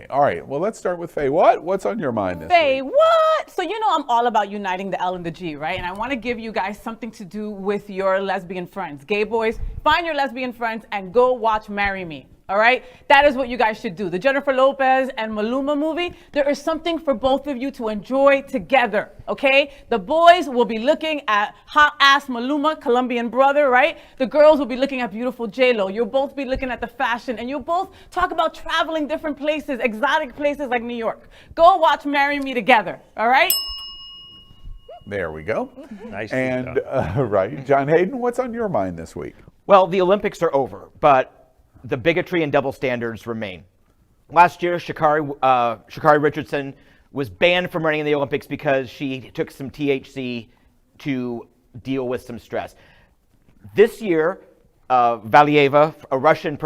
All right, well, let's start with FayWhat. What's on your mind this week? FayWhat? So you know I'm all about uniting the L and the G, right? And I want to give you guys something to do with your lesbian friends. Gay boys, find your lesbian friends and go watch Marry Me. All right? That is what you guys should do. The Jennifer Lopez and Maluma movie, there is something for both of you to enjoy together, okay? The boys will be looking at hot-ass Maluma, Colombian brother, right? The girls will be looking at beautiful J-Lo. You'll both be looking at the fashion, and you'll both talk about traveling different places, exotic places like New York. Go watch Marry Me together, all right? There we go. Nice. And, right, John Hayden, what's on your mind this week? Well, the Olympics are over, but the bigotry and double standards remain. Last year, Sha'Carri Richardson was banned from running in the Olympics because she took some THC to deal with some stress. This year, Valieva, a Russian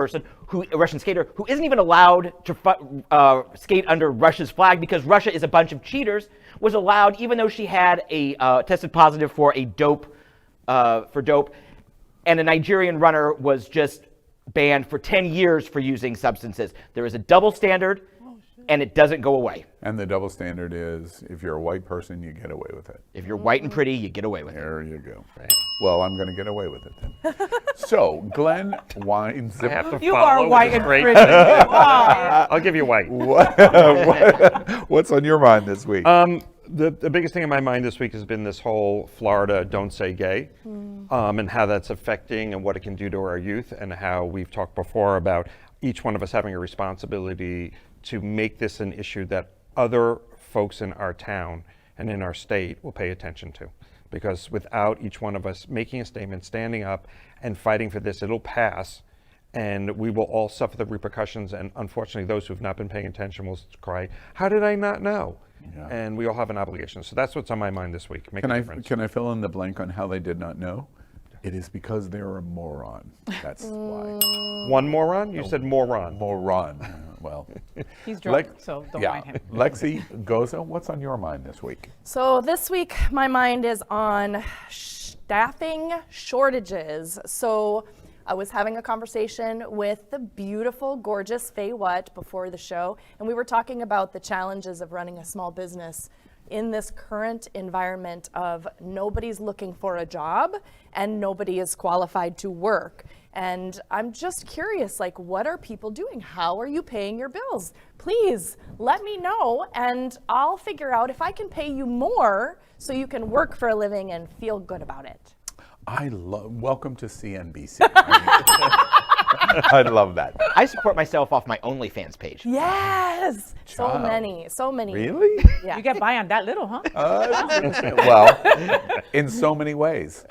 skater who isn't even allowed to skate under Russia's flag because Russia is a bunch of cheaters, was allowed even though she had tested positive for dope. And a Nigerian runner was just banned for 10 years for using substances. There is a double standard, and it doesn't go away. And the double standard is, if you're a white person, you get away with it. If you're white and pretty, you get away with it. There you go. Right. Well, I'm going to get away with it then. So, Glen Weinzimer. You are white and pretty. I'll give you white. What's on your mind this week? The biggest thing in my mind this week has been this whole Florida Don't Say Gay, and how that's affecting and what it can do to our youth, and how we've talked before about each one of us having a responsibility to make this an issue that other folks in our town and in our state will pay attention to. Because without each one of us making a statement, standing up and fighting for this, it'll pass, and we will all suffer the repercussions, and unfortunately those who've not been paying attention will cry, how did I not know? Yeah. And we all have an obligation. So that's what's on my mind this week. Can I fill in the blank on how they did not know? It is because they're a moron. That's why. One moron? You said moron. Moron. Well, he's drunk, so don't mind him. Lexi, Goza, what's on your mind this week? So this week, my mind is on staffing shortages. So I was having a conversation with the beautiful, gorgeous FayWhat before the show, and we were talking about the challenges of running a small business in this current environment of nobody's looking for a job and nobody is qualified to work. And I'm just curious, like, what are people doing? How are you paying your bills? Please let me know, and I'll figure out if I can pay you more so you can work for a living and feel good about it. Welcome to CNBC. I love that. I support myself off my OnlyFans page. Yes, so many. Really? Yeah. You get by on that little, huh? Well, in so many ways.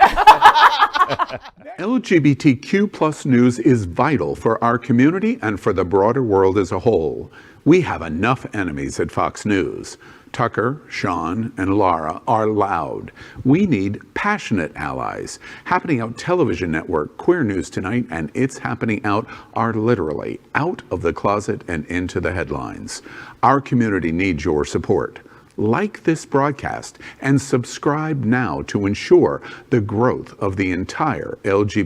LGBTQ plus news is vital for our community and for the broader world as a whole. We have enough enemies at Fox News. Tucker, Sean, and Lara are loud. We need passionate allies. Happening Out television network, Queer News Tonight, and It's Happening Out are literally out of the closet and into the headlines. Our community needs your support. Like this broadcast and subscribe now to ensure the growth of the entire LGBT